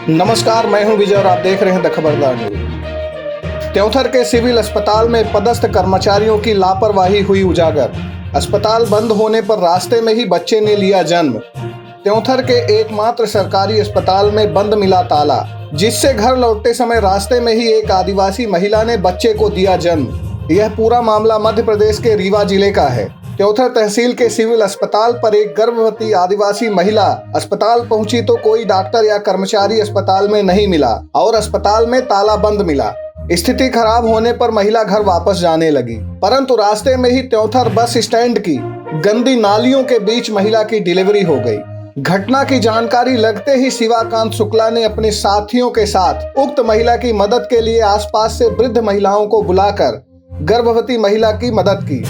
नमस्कार, मैं हूं विजय और आप देख रहे हैं द खबरदार न्यूज। त्योंथर के सिविल अस्पताल में पदस्थ कर्मचारियों की लापरवाही हुई उजागर। अस्पताल बंद होने पर रास्ते में ही बच्चे ने लिया जन्म। त्योंथर के एकमात्र सरकारी अस्पताल में बंद मिला ताला, जिससे घर लौटते समय रास्ते में ही एक आदिवासी महिला ने बच्चे को दिया जन्म। यह पूरा मामला मध्य प्रदेश के रीवा जिले का है। त्योंथर तहसील के सिविल अस्पताल पर एक गर्भवती आदिवासी महिला अस्पताल पहुंची तो कोई डॉक्टर या कर्मचारी अस्पताल में नहीं मिला और अस्पताल में ताला बंद मिला। स्थिति खराब होने पर महिला घर वापस जाने लगी, परंतु रास्ते में ही त्योंथर बस स्टैंड की गंदी नालियों के बीच महिला की डिलीवरी हो गई। घटना की जानकारी लगते ही शिवाकांत शुक्ला ने अपने साथियों के साथ उक्त महिला की मदद के लिए आसपास से वृद्ध महिलाओं को बुलाकर गर्भवती महिला की मदद की।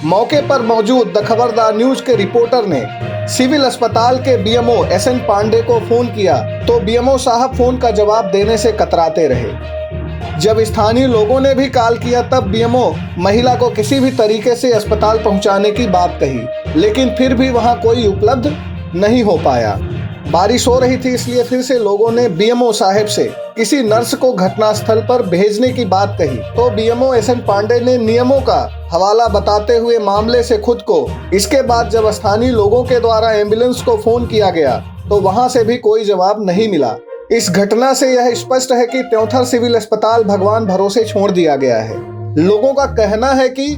मौके पर मौजूद द खबरदार न्यूज के रिपोर्टर ने सिविल अस्पताल के बीएमओ एसएन पांडे को फोन किया तो बीएमओ साहब फोन का जवाब देने से कतराते रहे। जब स्थानीय लोगों ने भी कॉल किया तब बीएमओ महिला को किसी भी तरीके से अस्पताल पहुंचाने की बात कही, लेकिन फिर भी वहां कोई उपलब्ध नहीं हो पाया। बारिश हो रही थी, इसलिए फिर से लोगों ने बीएमओ साहब से किसी नर्स को घटनास्थल पर भेजने की बात कही तो बीएमओ एसएन पांडे ने नियमों का हवाला बताते हुए मामले से खुद को। इसके बाद जब स्थानीय लोगों के द्वारा एम्बुलेंस को फोन किया गया तो वहां से भी कोई जवाब नहीं मिला। इस घटना से यह स्पष्ट है कि त्योंथर सिविल अस्पताल भगवान भरोसे छोड़ दिया गया है। लोगों का कहना है कि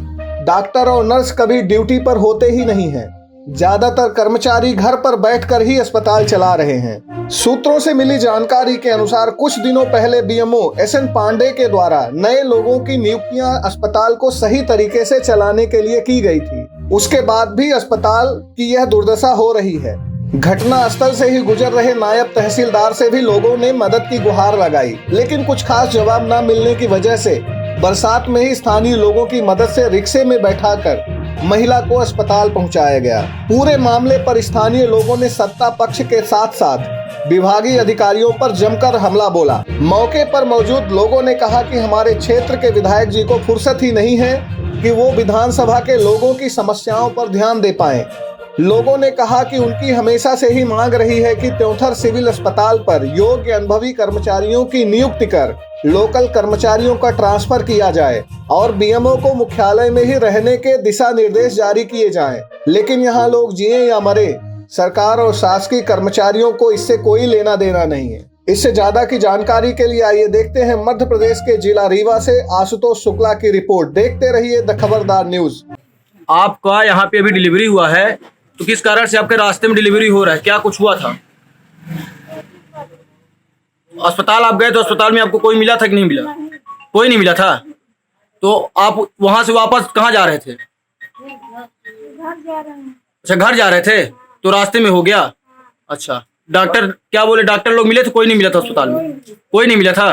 डॉक्टर और नर्स कभी ड्यूटी पर होते ही नहीं है। ज्यादातर कर्मचारी घर पर बैठकर ही अस्पताल चला रहे हैं। सूत्रों से मिली जानकारी के अनुसार कुछ दिनों पहले बीएमओ एसएन पांडे के द्वारा नए लोगों की नियुक्तियां अस्पताल को सही तरीके से चलाने के लिए की गई थी। उसके बाद भी अस्पताल की यह दुर्दशा हो रही है। घटना स्थल से ही गुजर रहे नायब तहसीलदार से भी लोगों ने मदद की गुहार लगाई, लेकिन कुछ खास जवाब न मिलने की वजह से बरसात में ही स्थानीय लोगों की मदद से रिक्शे में बैठाकर महिला को अस्पताल पहुंचाया गया। पूरे मामले पर स्थानीय लोगों ने सत्ता पक्ष के साथ साथ विभागीय अधिकारियों पर जमकर हमला बोला। मौके पर मौजूद लोगों ने कहा कि हमारे क्षेत्र के विधायक जी को फुर्सत ही नहीं है कि वो विधानसभा के लोगों की समस्याओं पर ध्यान दे पाए। लोगों ने कहा कि उनकी हमेशा से ही मांग रही है कि त्योंथर सिविल अस्पताल पर योग्य अनुभवी कर्मचारियों की नियुक्ति कर लोकल कर्मचारियों का ट्रांसफर किया जाए और बीएमओ को मुख्यालय में ही रहने के दिशा निर्देश जारी किए जाएं। लेकिन यहाँ लोग जिए या मरे, सरकार और शासकीय कर्मचारियों को इससे कोई लेना देना नहीं है। इससे ज्यादा की जानकारी के लिए आइए देखते हैं मध्य प्रदेश के जिला रीवा से आशुतोष शुक्ला की रिपोर्ट। देखते रहिए द खबरदार न्यूज। आपका यहाँ पे अभी डिलीवरी हुआ है, तो किस कारण से आपके रास्ते में डिलीवरी हो रहा है? क्या कुछ हुआ था? अस्पताल आप गए तो अस्पताल में आपको कोई मिला था कि नहीं मिला? कोई नहीं मिला था। तो आप वहां से वापस कहाँ जा रहे थे? अच्छा, घर जा रहे थे तो रास्ते में हो गया। अच्छा, डॉक्टर क्या बोले? डॉक्टर लोग मिले थे? कोई नहीं मिला था अस्पताल में? कोई नहीं मिला था।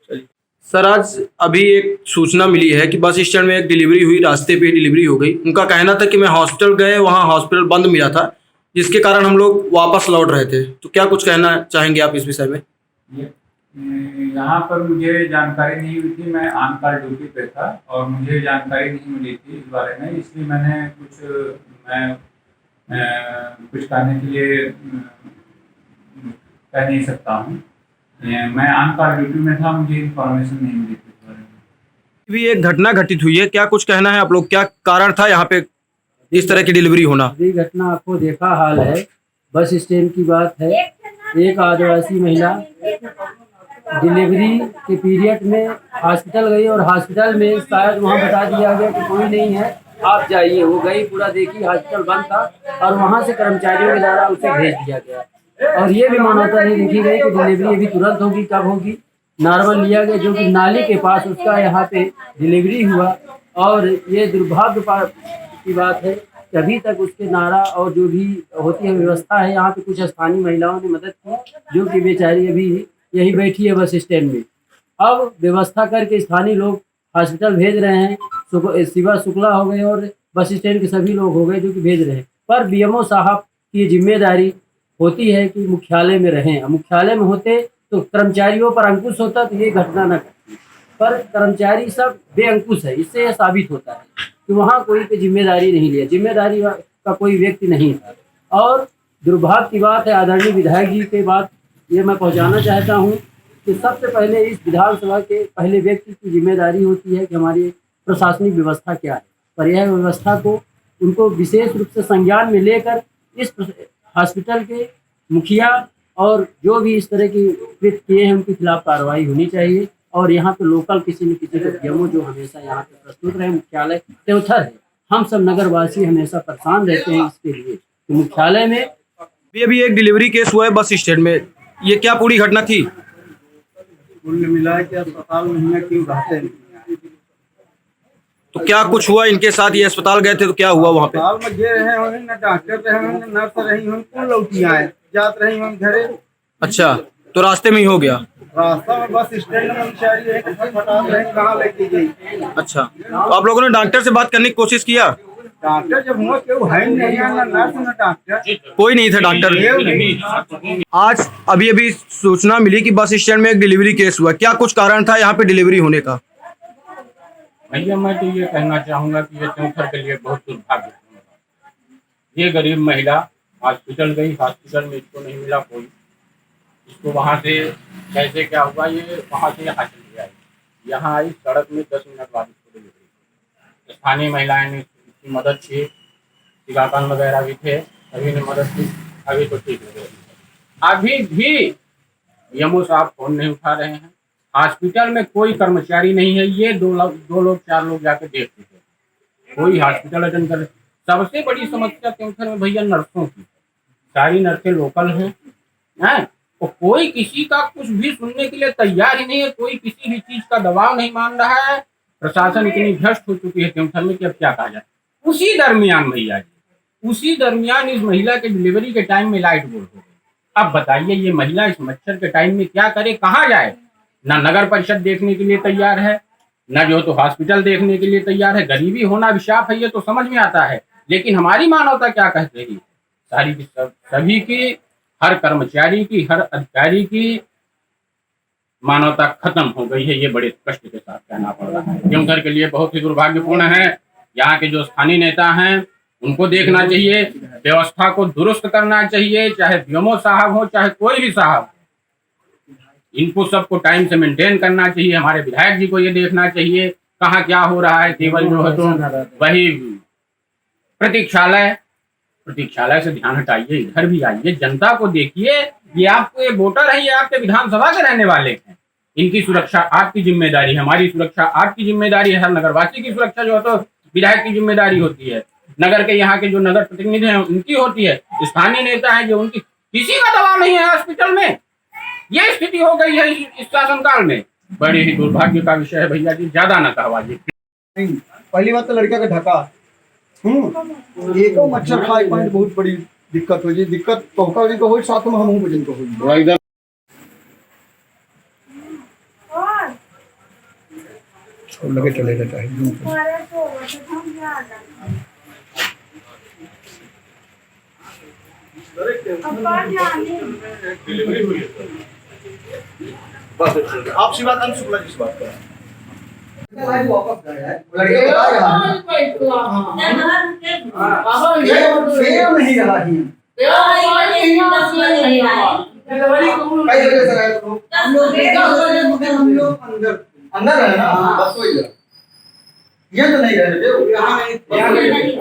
चलिए सर, आज अभी एक सूचना मिली है कि बस स्टैंड में एक डिलीवरी हुई, रास्ते पे डिलीवरी हो गई। उनका कहना था कि मैं हॉस्पिटल गए, वहाँ हॉस्पिटल बंद मिला था, जिसके कारण हम लोग वापस लौट रहे थे। तो क्या कुछ कहना चाहेंगे आप इस विषय में? यहाँ पर मुझे जानकारी नहीं हुई थी। मैं ऑन कॉल ड्यूटी पे था और मुझे जानकारी नहीं मिली थी इस बारे में, इसलिए मैं कुछ कहने के लिए कह नहीं सकता हूँ। मैं ऑन कॉल ड्यूटी में था, मुझे इन्फॉर्मेशन नहीं मिली थी इस बारे में। भी एक घटना घटित हुई है, क्या कुछ कहना है आप लोग? क्या कारण था यहाँ पे इस तरह की डिलीवरी होना? ये घटना आपको देखा हाल है, बस स्टैंड की बात है। एक आदिवासी महिला डिलीवरी के पीरियड में हॉस्पिटल गई और हॉस्पिटल में शायद वहाँ बता दिया गया कि कोई नहीं है, आप जाइए। वो गई, पूरा देखी, हॉस्पिटल बंद था और वहाँ से कर्मचारियों के द्वारा उसे भेज दिया गया। और ये भी मान्यता नहीं देखी गई कि डिलीवरी अभी तुरंत होगी, कब होगी। नॉर्मल लिया गया, जो कि नाली के पास उसका यहाँ पे डिलीवरी हुआ। और ये दुर्भाग्य की बात है कि अभी तक उसके नारा और जो भी होती है व्यवस्था है, यहाँ पे कुछ स्थानीय महिलाओं ने मदद की, जो कि बेचारी अभी यही बैठी है बस स्टैंड में। अब व्यवस्था करके स्थानीय लोग हॉस्पिटल भेज रहे हैं। शिवा शुक्ला हो गए और बस स्टैंड के सभी लोग हो गए जो कि भेज रहे हैं। पर बीएमओ साहब की जिम्मेदारी होती है कि मुख्यालय में रहें। मुख्यालय में होते तो कर्मचारियों पर अंकुश होता तो ये घटना न घटती, पर कर्मचारी सब बेअंकुश है। इससे यह साबित होता है कि वहाँ कोई की जिम्मेदारी नहीं लिया, जिम्मेदारी का कोई व्यक्ति नहीं था। और दुर्भाग्य की बात है, आदरणीय विधायक जी के बाद ये मैं पहुंचाना चाहता हूं कि सबसे पहले इस विधानसभा के पहले व्यक्ति की जिम्मेदारी होती है कि हमारी प्रशासनिक व्यवस्था क्या है, पर यह व्यवस्था को उनको विशेष रूप से संज्ञान में लेकर इस हॉस्पिटल के मुखिया और जो भी इस तरह की कृत्य किए हैं उनके खिलाफ कार्रवाई होनी चाहिए। और यहाँ पे लोकल किसी न किसी को पीएमओ जो हमेशा यहाँ पे प्रस्तुत रहे, मुख्यालय त्योथर है, हम सब नगरवासी हमेशा परेशान रहते हैं इसके लिए। तो मुख्यालय में अभी एक डिलीवरी केस हुआ है बस स्टैंड में, ये क्या पूरी घटना थी? कुल मिला के अस्पताल में क्यों रहते हैं? तो क्या कुछ हुआ इनके साथ? ये अस्पताल गए थे तो क्या हुआ वहाँ पे? अस्पताल में गे रहे होंगे, न डॉक्टर रहे होंगे, न नर्स रही होंगे, कौन लौटी आए जात रही होंगे घरे। अच्छा, तो रास्ते में ही हो गया? रास्ता में बस स्टैंड में बेचारी है, अस्पताल रहे कहाँ लेके गई। अच्छा, तो आप लोगों ने डॉक्टर से बात करने की कोशिश किया? डॉक्टर जब हुआ क्यों है नहीं है, न नर्स न डॉक्टर, कोई नहीं था डॉक्टर। आज अभी अभी सूचना मिली कि बस स्टैंड में एक डिलीवरी केस हुआ, क्या कुछ कारण था यहाँ पे डिलीवरी होने का? भैया मैं तो ये कहना चाहूँगा कि ये त्योथर के लिए बहुत दुर्भाग्य है। ये गरीब महिला हॉस्पिटल गई, हॉस्पिटल में इसको नहीं मिला कोई, इसको वहाँ से कैसे क्या हुआ, ये वहाँ से यहाँ चली आई, यहाँ आई, सड़क में 10 मिनट बाद इसको डिलीवरी। स्थानीय महिलाएं ने इसकी मदद की, टीकाकरण वगैरह भी थे, सभी ने मदद की, अभी तो ठीक हो गई। अभी भी यमो साहब फोन नहीं उठा रहे हैं, हॉस्पिटल में कोई कर्मचारी नहीं है, ये दो लोग 4 लोग जाके देख चुके, कोई हॉस्पिटल अटेंड कर। सबसे बड़ी समस्या त्योथर में भैया नर्सों की, सारी नर्सें लोकल हैं, तो कोई किसी का कुछ भी सुनने के लिए तैयार ही नहीं है, कोई किसी भी चीज का दबाव नहीं मान रहा है। प्रशासन इतनी भ्रष्ट हो चुकी है त्योथर में कि अब क्या कहा जाए। उसी दरमियान भैया जी, उसी दरमियान इस महिला के डिलीवरी के टाइम में लाइट बोर्ड हो गई। अब बताइए ये महिला इस मच्छर के टाइम में क्या करे, कहाँ जाए? ना नगर परिषद देखने के लिए तैयार है, ना जो तो हॉस्पिटल देखने के लिए तैयार है। गरीबी होना अभिशाप है, ये तो समझ में आता है, लेकिन हमारी मानवता क्या कह रही है? सारी की सभी की, हर कर्मचारी की, हर अधिकारी की मानवता खत्म हो गई है, ये बड़े कष्ट के साथ कहना पड़ रहा है। त्योथर के लिए बहुत ही दुर्भाग्यपूर्ण है। यहाँ के जो स्थानीय नेता हैं उनको देखना चाहिए, व्यवस्था को दुरुस्त करना चाहिए, चाहे बीएमओ साहब हो चाहे कोई भी साहब, इनको सबको टाइम से मेंटेन करना चाहिए। हमारे विधायक जी को ये देखना चाहिए कहाँ क्या हो रहा है। केवल जो है तो वही प्रतीक्षालय से ध्यान हटाइए, इधर भी आइए, जनता को देखिए। ये आपको ये वोटर है, ये आपके विधानसभा के रहने वाले हैं, इनकी सुरक्षा आपकी जिम्मेदारी है, हमारी सुरक्षा आपकी जिम्मेदारी है। हर नगरवासी की सुरक्षा जो है तो विधायक की जिम्मेदारी होती है, नगर के यहाँ के जो नगर प्रतिनिधि हैं उनकी होती है, स्थानीय नेता है जो उनकी, किसी का दबाव नहीं है हॉस्पिटल में। ये स्थिति हो गई है इस शासनकाल में, बड़े ही दुर्भाग्य का विषय है भैया जी, ज्यादा न कहवाइए। पहली बात तो लड़का का ढका एको मच्छर खाए पाए बहुत बड़ी दिक्कत हो जी। दिक्कत तोहका जी को हो, साथ में हम बजन को हो। लगे चलेगा चाहिए बस। आपसी बात हम शुक्ला जी से बात करें। वापस गए हैं लड़के बता रहा है फेल नहीं रहा ही हम लोग अंदर है ना, बस वही ये तो नहीं रहे